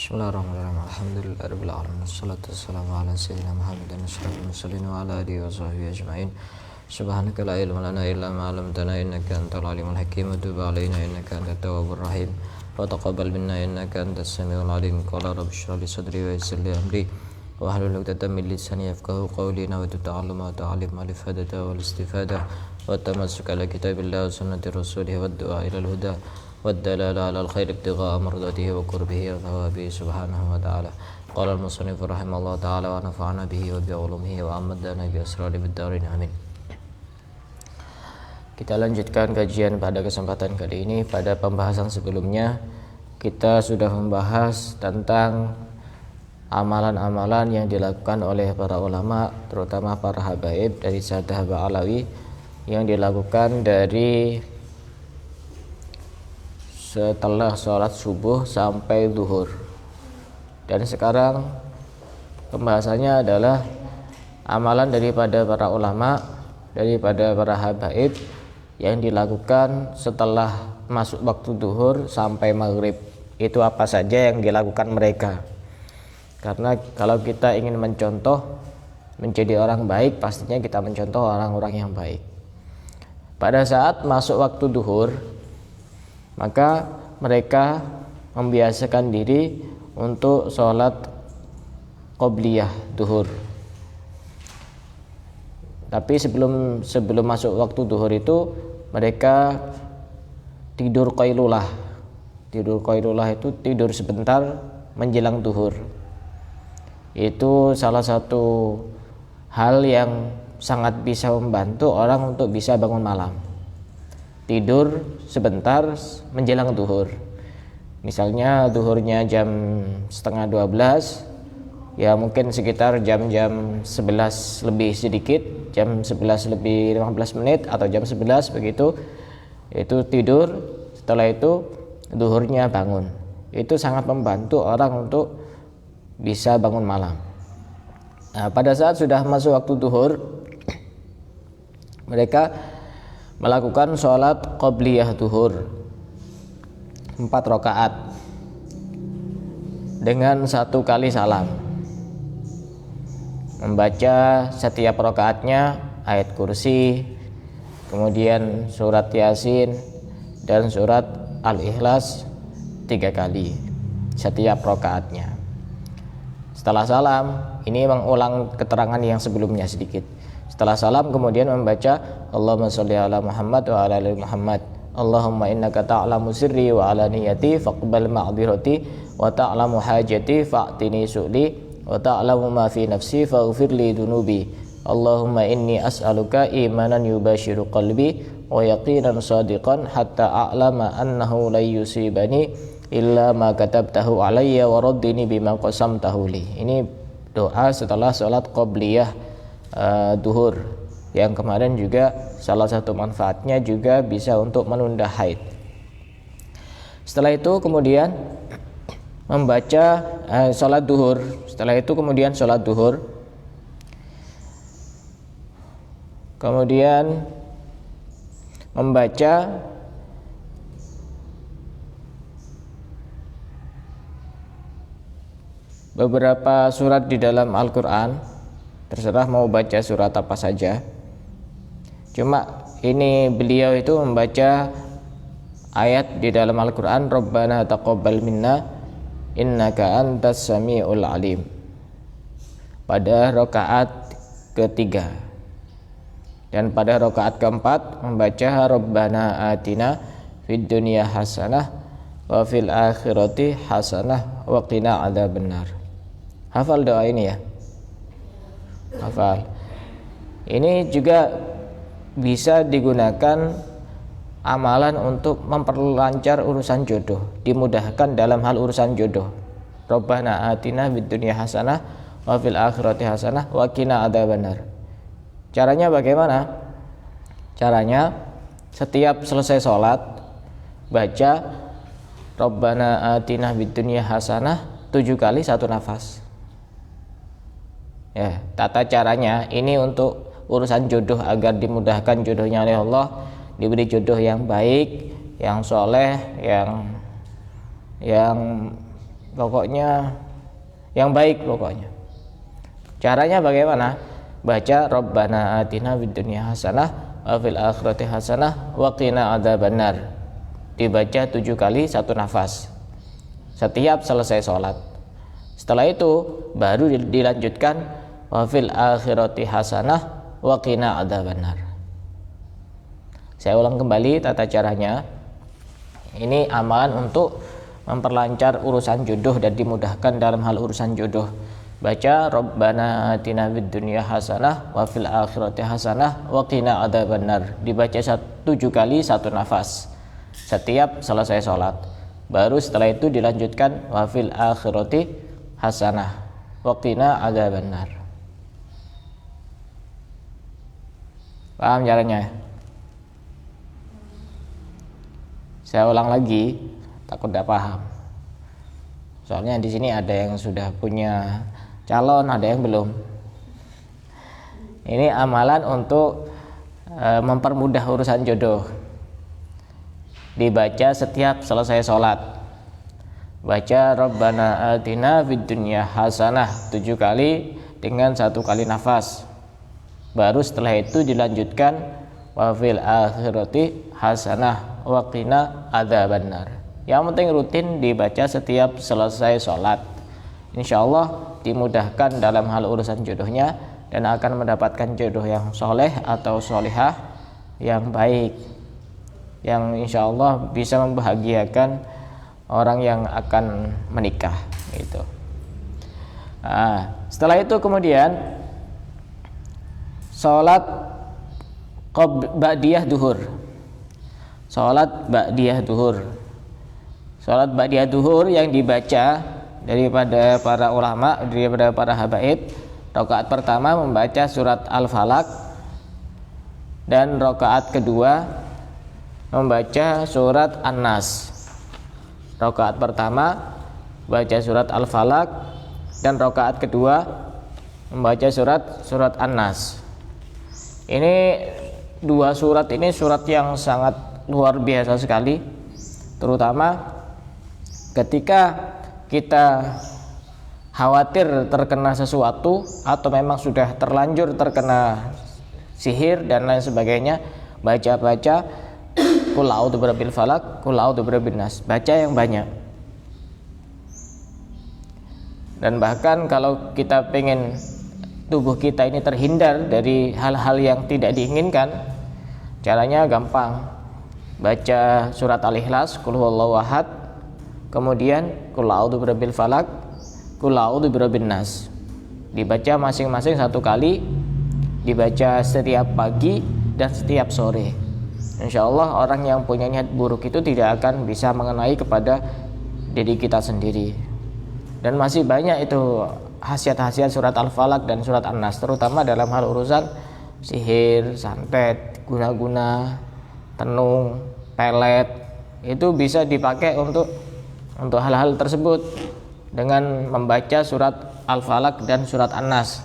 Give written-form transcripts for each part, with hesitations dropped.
Bismillahirrahmanirrahim. Alhamdulillahirabbil alamin. Wassalatu wassalamu ala sayyidina Muhammadin asyrafil mursalin wa ala alihi wa sahbihi ajma'in. Subhanaka la ilma lana illa ma 'allamtana innaka antal alimul hakim. Wa tub 'alaina innaka antat tawwabur rahim. Wa taqabbal minna innaka antas samiul alim. Qala rabbi shrah li sadri wa yassir li amri wa hlul 'uqdatam min lisani yafqahu qawli. Nawaitu ta'alluma wa ta'allim al ifadata wal istifada wa tamassuka ala kitabillah wa sunnati rasulih wa du'a ila al huda والدلالة على الخير ابتغاء مرضاته وقربه وثوابه سبحانه وتعالى. قال المصنف رحمه الله تعالى ونفعنا به وبعلومه وأمدنا بأسراره بالدارين آمين. Kita lanjutkan kajian pada kesempatan kali ini. Pada pembahasan sebelumnya kita sudah membahas tentang amalan-amalan yang dilakukan oleh para ulama, terutama para habaib dari Sahabat Alawi, yang dilakukan dari setelah sholat subuh sampai zuhur. Dan sekarang pembahasannya adalah amalan daripada para ulama, daripada para habaib yang dilakukan setelah masuk waktu zuhur sampai maghrib. Itu apa saja yang dilakukan mereka. Karena kalau kita ingin mencontoh menjadi orang baik, pastinya kita mencontoh orang-orang yang baik. Pada saat masuk waktu zuhur, maka mereka membiasakan diri untuk sholat qobliyah duhur. Tapi sebelum masuk waktu duhur itu mereka tidur qailulah. Tidur qailulah itu tidur sebentar menjelang duhur. Itu salah satu hal yang sangat bisa membantu orang untuk bisa bangun malam. Tidur sebentar menjelang duhur. Misalnya duhurnya jam 11:30, ya mungkin sekitar jam 11 lebih sedikit, jam 11 lebih 15 menit atau jam 11 begitu. Itu tidur, setelah itu duhurnya bangun. Itu sangat membantu orang untuk bisa bangun malam. Nah, pada saat sudah masuk waktu duhur, mereka melakukan sholat qobliyah duhur 4 rakaat dengan 1 kali salam, membaca setiap rakaatnya ayat kursi, kemudian surat yasin dan surat al-ikhlas 3 kali setiap rakaatnya. Setelah salam, ini mengulang keterangan yang sebelumnya sedikit. Setelah salam kemudian membaca Allahumma sholli ala Muhammad wa ala ali Muhammad. Allahumma innaka ta'lamu sirri wa alaniyati faqbal ma'dhirati wa ta'lamu hajati fa'tini su'li wa ta'lamu ma fi nafsi faghfir li dunubi. Allahumma inni as'aluka imanan yubashiru qalbi wa yaqinan sadiqan hatta a'lama annahu la yusibani illa ma katabtahu alayya wa raddini bima qasamtahu li. Ini doa setelah salat qobliyah duhur, yang kemarin juga salah satu manfaatnya juga bisa untuk menunda haid. Setelah itu kemudian membaca sholat duhur. Setelah itu kemudian sholat duhur, kemudian membaca beberapa surat di dalam Al-Quran. Terserah mau baca surat apa saja. Cuma ini beliau itu membaca ayat di dalam Al-Quran, Rabbana taqabbal minna innaka antas sami'ul alim, pada rakaat ketiga. Dan pada rakaat keempat membaca Rabbana atina fid dunya hasanah wa fil akhirati hasanah wa qina adzabannar. Hafal doa ini ya? Hafal. Ini juga bisa digunakan amalan untuk memperlancar urusan jodoh, dimudahkan dalam hal urusan jodoh. Rabbana atina fid dunya hasanah wa fil akhirati hasanah wa qina adzabannar. Caranya bagaimana? Caranya setiap selesai sholat baca Rabbana atina fid dunya hasanah 7 kali 1 nafas. Ya, tata caranya ini untuk urusan jodoh, agar dimudahkan jodohnya oleh Allah, diberi jodoh yang baik, yang soleh, yang pokoknya yang baik pokoknya. Caranya bagaimana? Baca Rabbana atina fid dunya hasanah wa fil akhirati hasanah wa qina adzabannar. Dibaca 7 kali 1 nafas setiap selesai sholat. Setelah itu baru dilanjutkan wa fil akhirati hasanah wa qina adzabannar. Saya ulang kembali tata caranya. Ini amalan untuk memperlancar urusan jodoh dan dimudahkan dalam hal urusan jodoh. Baca Rabbana atina fid dunya hasanah wa fil akhirati hasanah wa qina adzabannar. Dibaca 7 kali 1 nafas setiap selesai sholat. Baru setelah itu dilanjutkan wa fil akhirati hasanah wa qina adzabannar. Paham caranya? Saya ulang lagi, takut tidak paham. Soalnya di sini ada yang sudah punya calon, ada yang belum. Ini amalan untuk mempermudah urusan jodoh. Dibaca setiap selesai sholat. Baca Rabbana atina fid dunya hasanah 7 kali dengan 1 kali nafas. Baru setelah itu dilanjutkan wa fil akhirati hasanah wa qina adzabannar. Yang penting rutin dibaca setiap selesai sholat. Insyaallah dimudahkan dalam hal urusan jodohnya dan akan mendapatkan jodoh yang soleh atau solihah yang baik, yang insyaallah bisa membahagiakan orang yang akan menikah gitu. Setelah itu kemudian sholat ba'diyah duhur. Sholat ba'diyah duhur. Sholat ba'diyah duhur yang dibaca daripada para ulama, daripada para habaib, rakaat pertama membaca surat Al-Falaq dan rakaat kedua membaca surat An-Nas. Rakaat pertama baca surat Al-Falaq dan rakaat kedua membaca surat An-Nas. Ini 2 surat ini surat yang sangat luar biasa sekali, terutama ketika kita khawatir terkena sesuatu atau memang sudah terlanjur terkena sihir dan lain sebagainya. Baca Qul a'udzu birabbil falaq, Qul a'udzu birabbin nas. Baca yang banyak. Dan bahkan kalau kita pengen tubuh kita ini terhindar dari hal-hal yang tidak diinginkan, caranya gampang. Baca surat Al-Ikhlas, Qul huwallahu ahad, kemudian Qul a'udzu birabbil falaq, Qul a'udzu birabbin nas. Dibaca masing-masing 1 kali, dibaca setiap pagi dan setiap sore. Insyaallah orang yang punya niat buruk itu tidak akan bisa mengenai kepada diri kita sendiri. Dan masih banyak itu khasiat-khasiat surat Al-Falaq dan surat An-Nas, terutama dalam hal urusan sihir, santet, guna-guna, tenung, pelet. Itu bisa dipakai untuk hal-hal tersebut dengan membaca surat Al-Falaq dan surat An-Nas.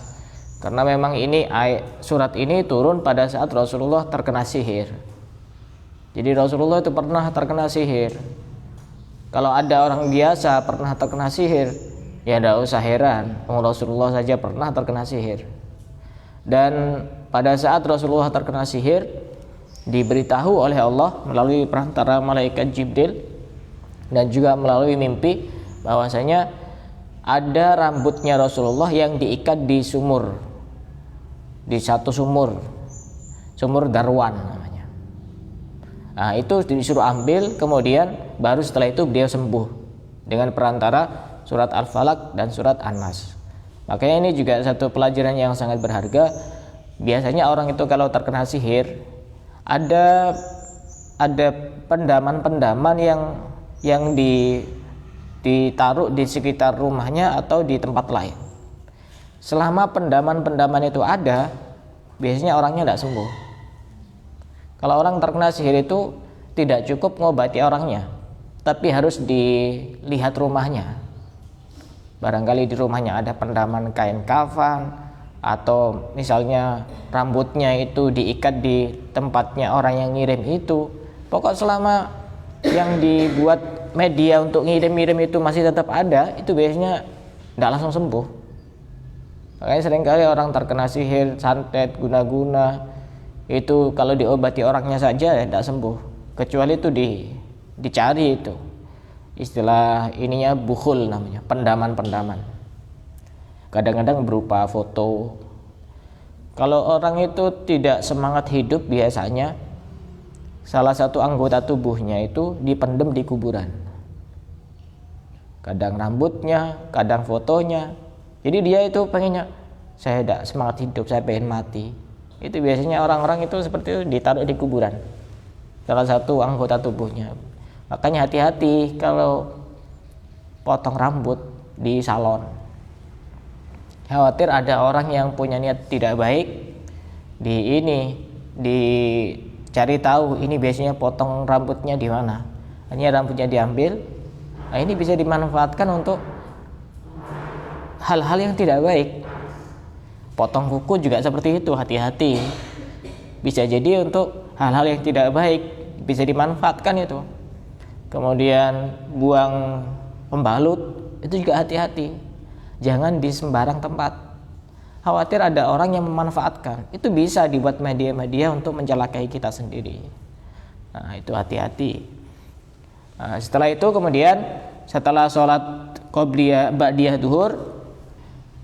Karena memang surat ini turun pada saat Rasulullah terkena sihir. Jadi Rasulullah itu pernah terkena sihir. Kalau ada orang biasa pernah terkena sihir, ya tidak usah heran, Rasulullah saja pernah terkena sihir. Dan pada saat Rasulullah terkena sihir, diberitahu oleh Allah melalui perantara malaikat Jibril dan juga melalui mimpi bahwasanya ada rambutnya Rasulullah yang diikat di sumur, di satu sumur Darwan namanya. Nah, itu disuruh ambil, kemudian baru setelah itu beliau sembuh dengan perantara surat Al-Falaq dan surat An-Nas. Makanya ini juga satu pelajaran yang sangat berharga. Biasanya orang itu kalau terkena sihir, ada pendaman-pendaman yang ditaruh di sekitar rumahnya atau di tempat lain. Selama pendaman-pendaman itu ada, biasanya orangnya tidak sembuh. Kalau orang terkena sihir itu tidak cukup ngobati orangnya, tapi harus dilihat rumahnya. Barangkali di rumahnya ada pendaman kain kafan, atau misalnya rambutnya itu diikat di tempatnya orang yang ngirim itu. Pokok selama yang dibuat media untuk ngirim-ngirim itu masih tetap ada, itu biasanya tidak langsung sembuh. Makanya seringkali orang terkena sihir, santet, guna-guna itu kalau diobati orangnya saja tidak sembuh, kecuali itu dicari itu istilah ininya bukhul namanya, pendaman. Kadang-kadang berupa foto. Kalau orang itu tidak semangat hidup, biasanya salah satu anggota tubuhnya itu dipendam di kuburan, kadang rambutnya, kadang fotonya. Jadi dia itu pengennya, saya tidak semangat hidup, saya pengen mati. Itu biasanya orang-orang itu seperti itu, ditaruh di kuburan, salah satu anggota tubuhnya. Makanya hati-hati kalau potong rambut di salon. Khawatir ada orang yang punya niat tidak baik, dicari tahu ini biasanya potong rambutnya di mana. Hanya rambutnya diambil. Nah, ini bisa dimanfaatkan untuk hal-hal yang tidak baik. Potong kuku juga seperti itu, hati-hati. Bisa jadi untuk hal-hal yang tidak baik, bisa dimanfaatkan itu. Kemudian buang pembalut, itu juga hati-hati. Jangan di sembarang tempat. Khawatir ada orang yang memanfaatkan. Itu bisa dibuat media-media untuk mencelakai kita sendiri. Nah, itu hati-hati. Nah, setelah itu kemudian setelah sholat qobliyah ba'diyah duhur,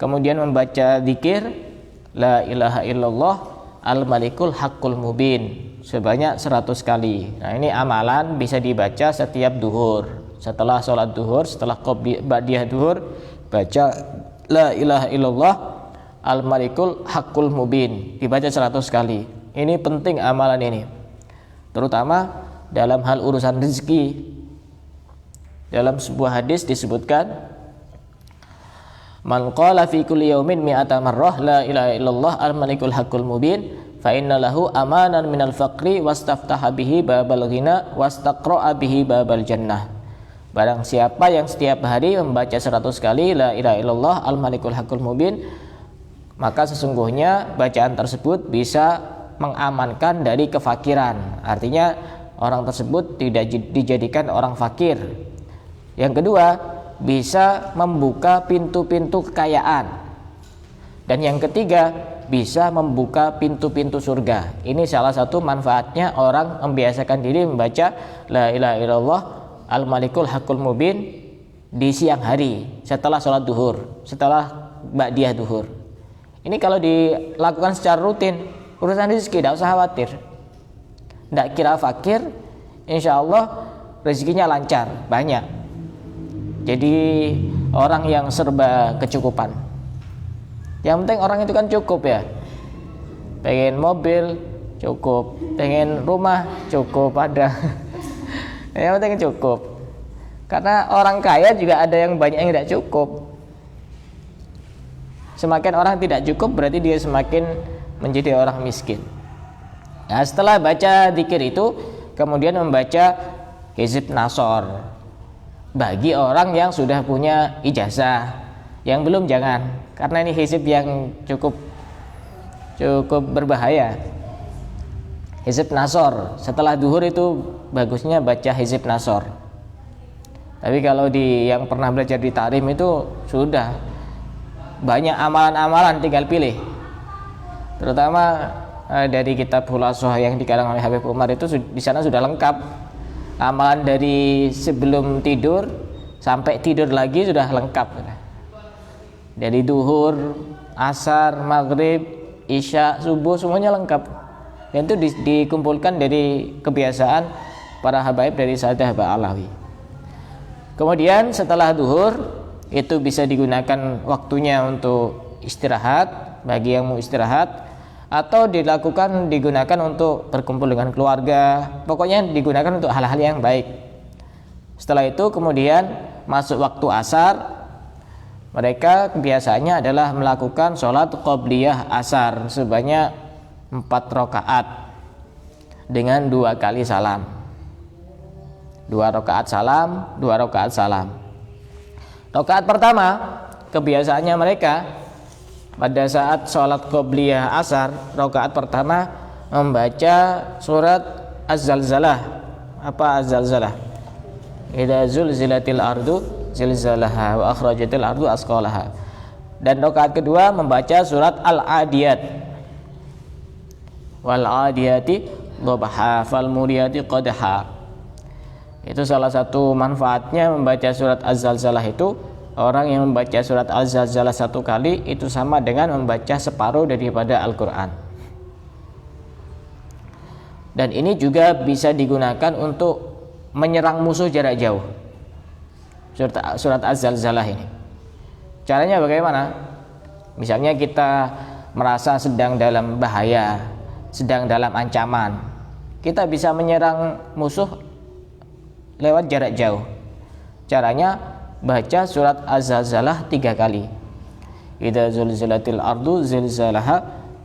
kemudian membaca zikir la ilaha illallah al-malikul haqqul mubin sebanyak 100 kali. Nah, ini amalan bisa dibaca setiap duhur. Setelah sholat duhur, setelah ba'diyah duhur, baca la ilaha illallah al-malikul haqqul mubin, dibaca 100 kali. Ini penting amalan ini, terutama dalam hal urusan rezeki. Dalam sebuah hadis disebutkan, man qala fi kulli yaumin mi'ata marrah la ilaha illallah al-malikul haqqul mubin fa inna lahu amanan minal faqri wastaftaha bihi babal ghina wastaqra'a bihi babal jannah. Barang siapa yang setiap hari membaca 100 kali la ilaha illallah al-malikul haqqul mubin, maka sesungguhnya bacaan tersebut bisa mengamankan dari kefakiran. Artinya orang tersebut tidak dijadikan orang fakir. Yang kedua, bisa membuka pintu-pintu kekayaan. Dan yang ketiga, bisa membuka pintu-pintu surga. Ini salah satu manfaatnya orang membiasakan diri membaca la ilaha illallah al-malikul haqqul mubin di siang hari setelah sholat duhur, setelah ba'diyah duhur. Ini kalau dilakukan secara rutin, urusan rezeki tidak usah khawatir. Tidak kira fakir, insya Allah rezekinya lancar, banyak. Jadi orang yang serba kecukupan. Yang penting orang itu kan cukup ya. Pengen mobil cukup, pengen rumah cukup, ada. Yang penting cukup. Karena orang kaya juga ada yang banyak yang tidak cukup. Semakin orang tidak cukup berarti dia semakin menjadi orang miskin. Nah, setelah baca zikir itu, kemudian membaca hizib nasor. Bagi orang yang sudah punya ijazah, yang belum jangan, karena ini hizib yang cukup berbahaya. Hizib nasor setelah duhur itu bagusnya baca hizib nasor. Tapi kalau yang pernah belajar di takrim itu sudah banyak amalan-amalan, tinggal pilih. Terutama dari kitab Khulasoh yang dikarang oleh Habib Umar itu di sana sudah lengkap. Amalan dari sebelum tidur sampai tidur lagi sudah lengkap. Dari duhur, asar, maghrib, isya, subuh semuanya lengkap. Dan itu dikumpulkan dari kebiasaan para habaib dari Sadah Ba'alawi. Kemudian setelah duhur itu bisa digunakan waktunya untuk istirahat bagi yang mau istirahat, atau digunakan untuk berkumpul dengan keluarga. Pokoknya digunakan untuk hal-hal yang baik. Setelah itu kemudian masuk waktu asar, mereka biasanya adalah melakukan sholat qobliyah asar sebanyak 4 rakaat dengan 2 kali salam. 2 rakaat salam, 2 rakaat salam. Rakaat pertama kebiasaannya mereka pada saat sholat qobliyah asar, rakaat pertama membaca surat Az-Zalzalah. Apa Az-Zalzalah? idza zulzilatil ardu zilzalaha wa akhrajatil ardu asqalaha. Dan rakaat kedua membaca surat Al-Adiyat, wal adiyati dhabha fal muriyati qadha. Itu salah satu manfaatnya membaca surat Az-Zalzalah itu. Orang yang membaca surat Az-Zalzalah 1 kali itu sama dengan membaca separuh daripada Al-Quran. Dan ini juga bisa digunakan untuk menyerang musuh jarak jauh. Surat Az-Zalzalah ini. Caranya bagaimana? Misalnya kita merasa sedang dalam bahaya, sedang dalam ancaman, kita bisa menyerang musuh lewat jarak jauh. Caranya baca surat Az-Zalzalah 3 kali. Idza zulzilatil ardu zilzalaha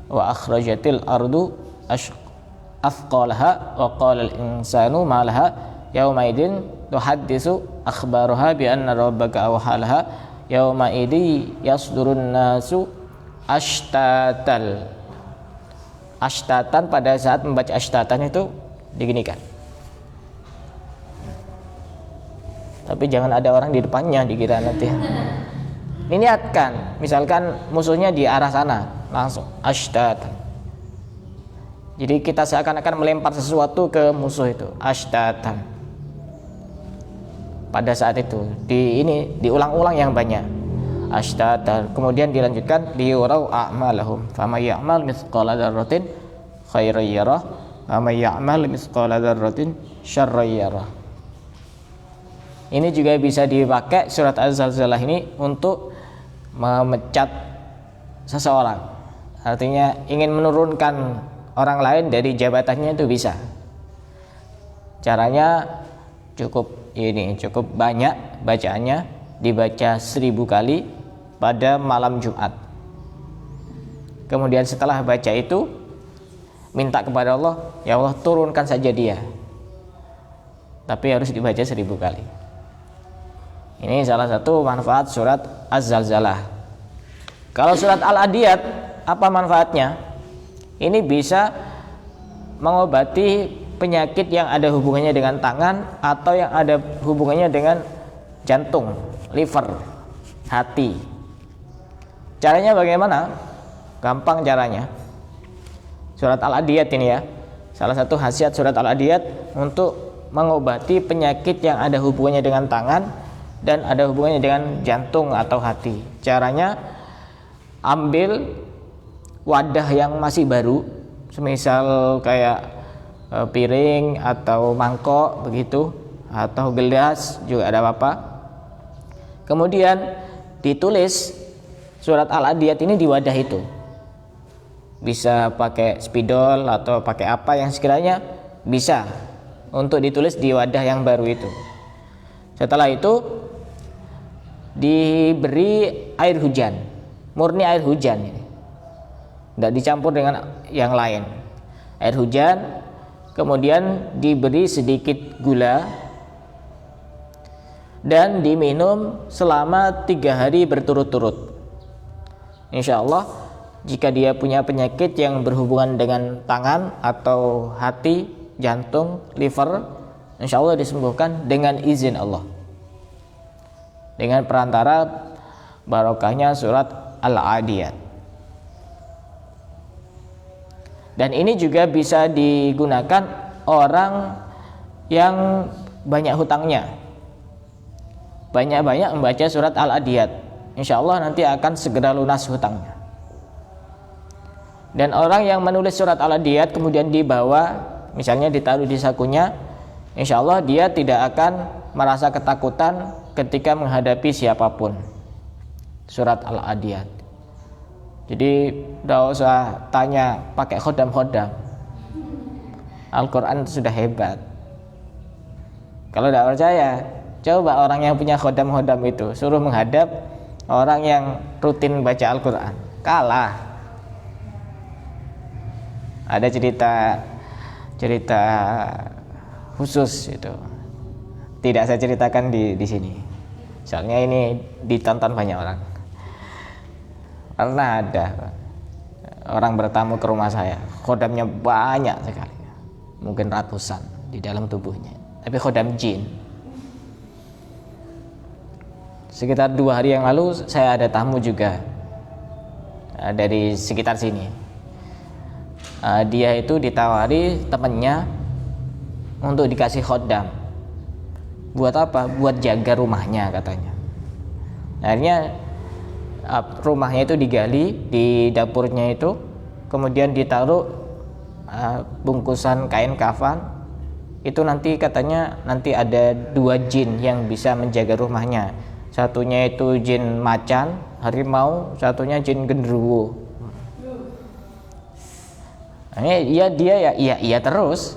wa akhrajatil ardu athqalaha wa qala al-insanu ma laha yauma idzin tuhaddisu akhbaraha bi anna rabbaka awhalaha yauma idzi yasdurun nasu ashtatan. Ashtatan, pada saat membaca ashtatan itu diginikan. Tapi jangan ada orang di depannya, dikira nanti. Niatkan, misalkan musuhnya di arah sana, langsung ashtatan. Jadi kita seakan-akan melempar sesuatu ke musuh itu, ashtatan. Pada saat itu, diulang-ulang yang banyak. Ashtatan. Kemudian dilanjutkan liyurau a'malahum, faman ya'mal mithqala dzarratin khairan yarah, faman ya'mal mithqala dzarratin syarran yarah. Ini juga bisa dipakai surat Az-Zalzalah ini untuk memecat seseorang. Artinya ingin menurunkan orang lain dari jabatannya itu bisa. Caranya cukup banyak bacaannya, dibaca 1000 kali pada malam Jumat. Kemudian setelah baca itu minta kepada Allah, ya Allah turunkan saja dia. Tapi harus dibaca 1000 kali. Ini salah satu manfaat surat Az-Zalzalah. Kalau surat Al-Adiyat, apa manfaatnya? Ini bisa mengobati penyakit yang ada hubungannya dengan tangan atau yang ada hubungannya dengan jantung, liver, hati. Caranya bagaimana? Gampang caranya. Surat Al-Adiyat ini ya, salah satu khasiat surat Al-Adiyat untuk mengobati penyakit yang ada hubungannya dengan tangan dan ada hubungannya dengan jantung atau hati. Caranya ambil wadah yang masih baru, semisal kayak piring atau mangkok begitu, atau gelas juga ada apa-apa. Kemudian ditulis surat Al-Adiyat ini di wadah itu. Bisa pakai spidol atau pakai apa yang sekiranya bisa untuk ditulis di wadah yang baru itu. Setelah itu diberi air hujan, murni air hujan ini, tidak dicampur dengan yang lain. Air hujan, kemudian diberi sedikit gula dan diminum selama 3 hari berturut-turut. Insya Allah, jika dia punya penyakit yang berhubungan dengan tangan atau hati, jantung, liver, insya Allah disembuhkan dengan izin Allah, dengan perantara barokahnya surat Al-Adiyat. Dan ini juga bisa digunakan orang yang banyak hutangnya. Banyak-banyak membaca surat Al-Adiyat, insya Allah nanti akan segera lunas hutangnya. Dan orang yang menulis surat Al-Adiyat kemudian dibawa, misalnya ditaruh di sakunya, insya Allah dia tidak akan merasa ketakutan ketika menghadapi siapapun. Surat Al-Adiyat. Jadi tidak usah tanya pakai khodam-khodam. Al-Quran sudah hebat. Kalau tidak percaya, coba orang yang punya khodam-khodam itu suruh menghadap orang yang rutin baca Al-Quran, kalah. Ada cerita khusus itu, tidak saya ceritakan di sini. Soalnya ini ditonton banyak orang. Karena ada orang bertamu ke rumah saya, khodamnya banyak sekali, mungkin ratusan di dalam tubuhnya, tapi khodam jin. Sekitar 2 hari yang lalu saya ada tamu juga dari sekitar sini. Dia itu ditawari temannya untuk dikasih khodam. Buat apa? Buat jaga rumahnya katanya. Akhirnya rumahnya itu digali, di dapurnya itu kemudian ditaruh bungkusan kain kafan. Itu nanti katanya nanti ada 2 jin yang bisa menjaga rumahnya. Satunya itu jin macan, harimau, satunya jin genderuwo. Akhirnya dia iya terus.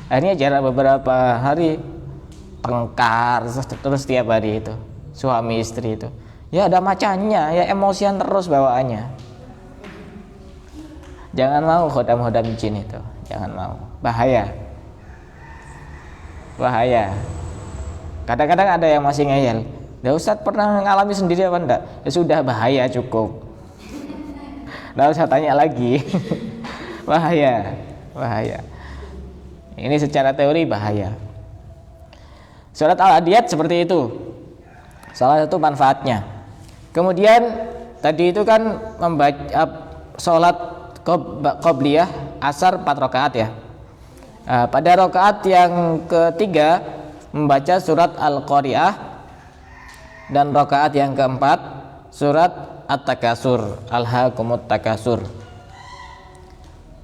Akhirnya jarak beberapa hari tengkar terus tiap hari itu suami istri itu. Ya ada macannya, ya emosian terus bawaannya. Jangan mau khodam-khodam jin itu, jangan mau. Bahaya. Kadang-kadang ada yang masih ngeyel. Ya Ustadz pernah ngalami sendiri apa enggak? Ya sudah, bahaya cukup. Nggak usah tanya lagi. bahaya. Ini secara teori bahaya. Surat Al-Adiyat seperti itu, salah satu manfaatnya. Kemudian tadi itu kan membaca sholat qobliyah asar 4 rakaat ya. Pada rakaat yang ketiga membaca surat Al-Qari'ah, dan rakaat yang keempat surat At-Takasur, Alhaakumut Takasur.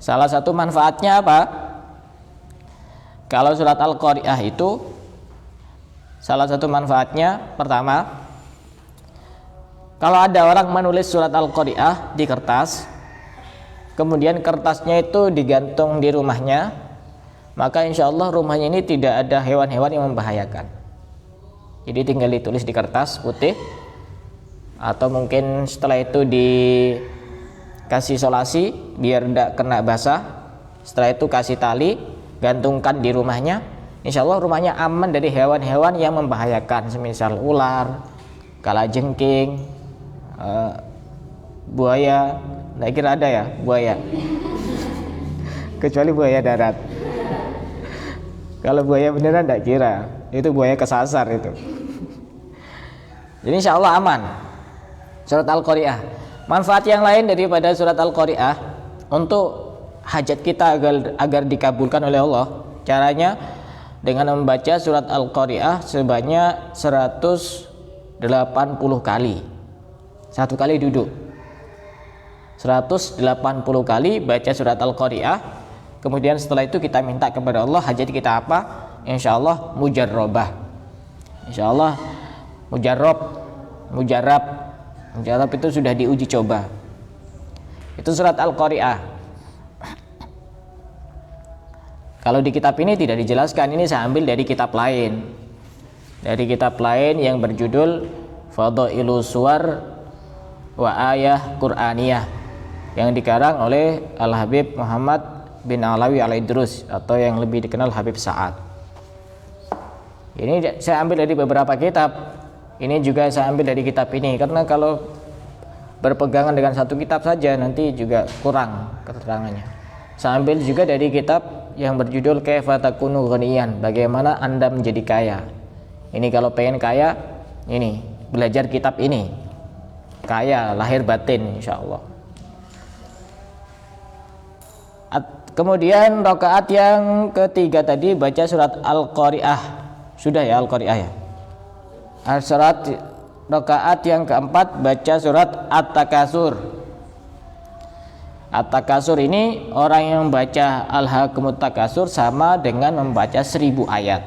Salah satu manfaatnya apa? Kalau surat Al-Qari'ah itu salah satu manfaatnya pertama, kalau ada orang menulis surat Al-Qari'ah di kertas, kemudian kertasnya itu digantung di rumahnya, maka insya Allah rumahnya ini tidak ada hewan-hewan yang membahayakan. Jadi tinggal ditulis di kertas putih, atau mungkin setelah itu dikasih solasi biar tidak kena basah. Setelah itu kasih tali, gantungkan di rumahnya. Insya Allah rumahnya aman dari hewan-hewan yang membahayakan, semisal ular, kalajengking, buaya. Nggak kira ada ya buaya, kecuali buaya darat. Kalau buaya beneran nggak kira, itu buaya kesasar itu. Jadi insya Allah aman. Surat Al-Qari'ah. Manfaat yang lain daripada surat Al-Qari'ah untuk hajat kita agar dikabulkan oleh Allah, caranya dengan membaca surat Al-Qari'ah sebanyak 180 kali. Satu kali duduk 180 kali baca surat Al-Qari'ah. Kemudian setelah itu kita minta kepada Allah hajat kita apa? Insya Allah mujarrobah. Insya Allah mujarab itu sudah diuji coba. Itu surat Al-Qari'ah. Kalau di kitab ini tidak dijelaskan, ini saya ambil dari kitab lain. Dari kitab lain yang berjudul Fadhailus Suwar wa Ayah Qur'aniyah, yang dikarang oleh Al-Habib Muhammad bin Alawi Al-Idrus, atau yang lebih dikenal Habib Sa'ad. Ini saya ambil dari beberapa kitab. Ini juga saya ambil dari kitab ini, karena kalau berpegangan dengan satu kitab saja nanti juga kurang keterangannya. Saya ambil juga dari kitab yang berjudul Kaifa Takunu Ghaniyan, bagaimana Anda menjadi kaya. Ini kalau pengen kaya, ini belajar kitab ini, kaya lahir batin insyaallah. Kemudian rakaat yang ketiga tadi baca surat Al-Qari'ah. Sudah ya Al-Qari'ah ya. Surat rakaat yang keempat baca surat At-Takasur. At-Takasur ini orang yang membaca Alhaakumut Takasur sama dengan membaca 1000 ayat.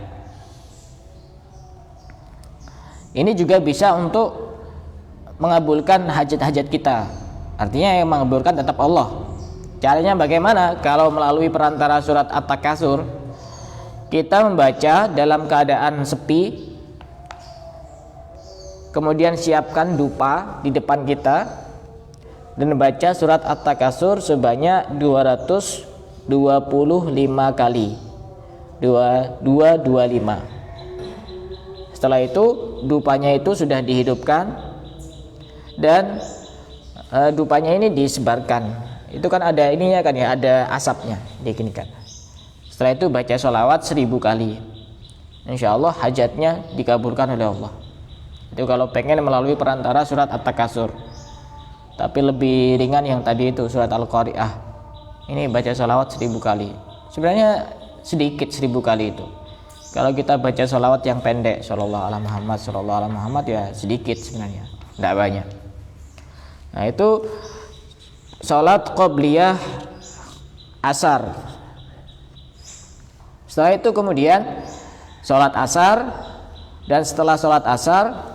Ini juga bisa untuk mengabulkan hajat-hajat kita. Artinya yang mengabulkan tetap Allah. Caranya bagaimana? Kalau melalui perantara surat At-Takasur, kita membaca dalam keadaan sepi, kemudian siapkan dupa di depan kita, dan membaca surat At-Takasur sebanyak 225 kali. 225. Setelah itu dupanya itu sudah dihidupkan, dan dupanya ini disebarkan. Itu kan ada ininya kan ya, ada asapnya, diginikan. Setelah itu baca sholawat 1000 kali. Insya Allah hajatnya dikabulkan oleh Allah. Itu kalau pengen melalui perantara surat At-Takasur. Tapi lebih ringan yang tadi itu surat Al-Qari'ah. Ini baca sholawat 1000 kali. Sebenarnya sedikit 1000 kali itu. Kalau kita baca sholawat yang pendek, sallallahu alaihi Muhammad, sallallahu alaihi Muhammad, ya sedikit sebenarnya, tidak banyak. Nah itu sholat qobliyah asar. Setelah itu kemudian sholat asar, dan setelah sholat asar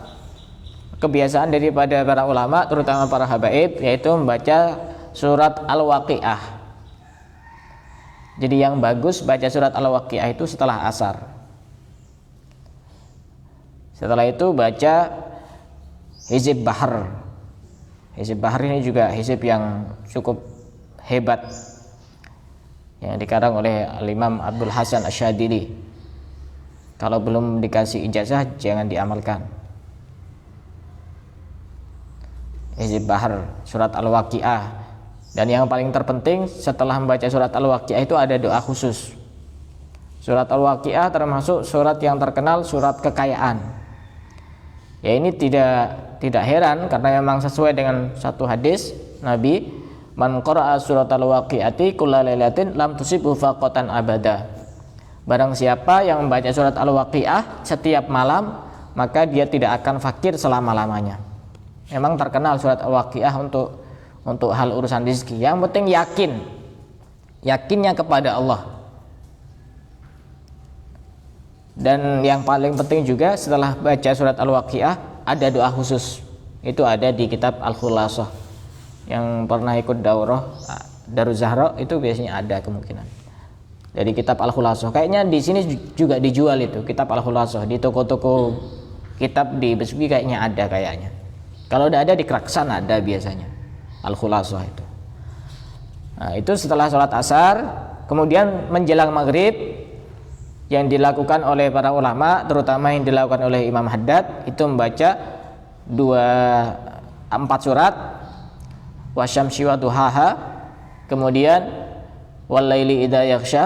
kebiasaan daripada para ulama terutama para habaib yaitu membaca surat Al-Waqi'ah. Jadi yang bagus baca surat Al-Waqi'ah itu setelah asar. Setelah itu baca Hizib Bahr. Hizib Bahr ini juga hizib yang cukup hebat yang dikarang oleh Al-Imam Abdul Hasan Asy-Syadzili. Kalau belum dikasih ijazah jangan diamalkan. Hizib Bahr, surat Al-Waqi'ah. Dan yang paling terpenting setelah membaca surat Al-Waqi'ah itu ada doa khusus. Surat Al-Waqi'ah termasuk surat yang terkenal surat kekayaan. Ya ini tidak heran karena memang sesuai dengan satu hadis Nabi, man qara'a surat Al-Waqi'ati kulla lailatin lam tusibhu faqatan abada. Barang siapa yang membaca surat Al-Waqi'ah setiap malam, maka dia tidak akan fakir selama-lamanya. Memang terkenal surat Al-Waqi'ah untuk hal urusan rezeki. Yang penting yakinnya kepada Allah. Dan yang paling penting juga setelah baca surat Al-Waqi'ah ada doa khusus. Itu ada di kitab Al-Khulasah. Yang pernah ikut daurah Daruz Zahra itu biasanya ada kemungkinan. Dari kitab Al-Khulasah. Kayaknya di sini juga dijual itu kitab Al-Khulasah di toko-toko kitab di Besbi kayaknya ada kayaknya. Kalau udah ada di Kraksan ada biasanya Al-Khulasah itu. Nah, itu setelah sholat asar, kemudian menjelang maghrib yang dilakukan oleh para ulama, terutama yang dilakukan oleh Imam Haddad, itu membaca 4 surat, wasyamsi wa duhaha, kemudian walaili idza yaghsha,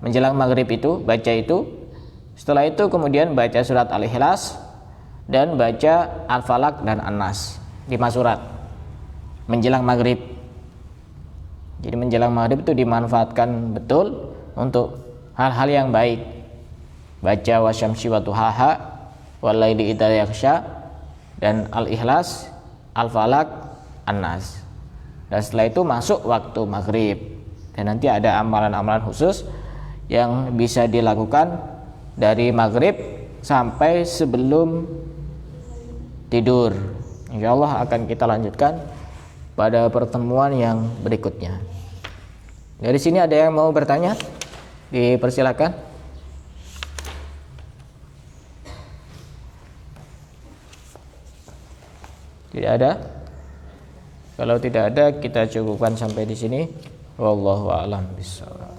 menjelang maghrib itu baca itu. Setelah itu kemudian baca surat Al-Ikhlas dan baca Al-Falaq dan An-Nas, 5 surat menjelang maghrib. Jadi menjelang maghrib itu dimanfaatkan betul untuk hal-hal yang baik. Baca wasyamsi wa duhaha, walaili idza yaghsha, dan Al-Ikhlas, Al-Falaq, An-Nas. Dan setelah itu masuk waktu maghrib. Dan nanti ada amalan-amalan khusus yang bisa dilakukan dari maghrib sampai sebelum tidur. Insyaallah akan kita lanjutkan pada pertemuan yang berikutnya. Dari sini ada yang mau bertanya? Dipersilakan. Tidak ada? Kalau tidak ada kita cukupkan sampai di sini. Wallahu a'lam bishawab.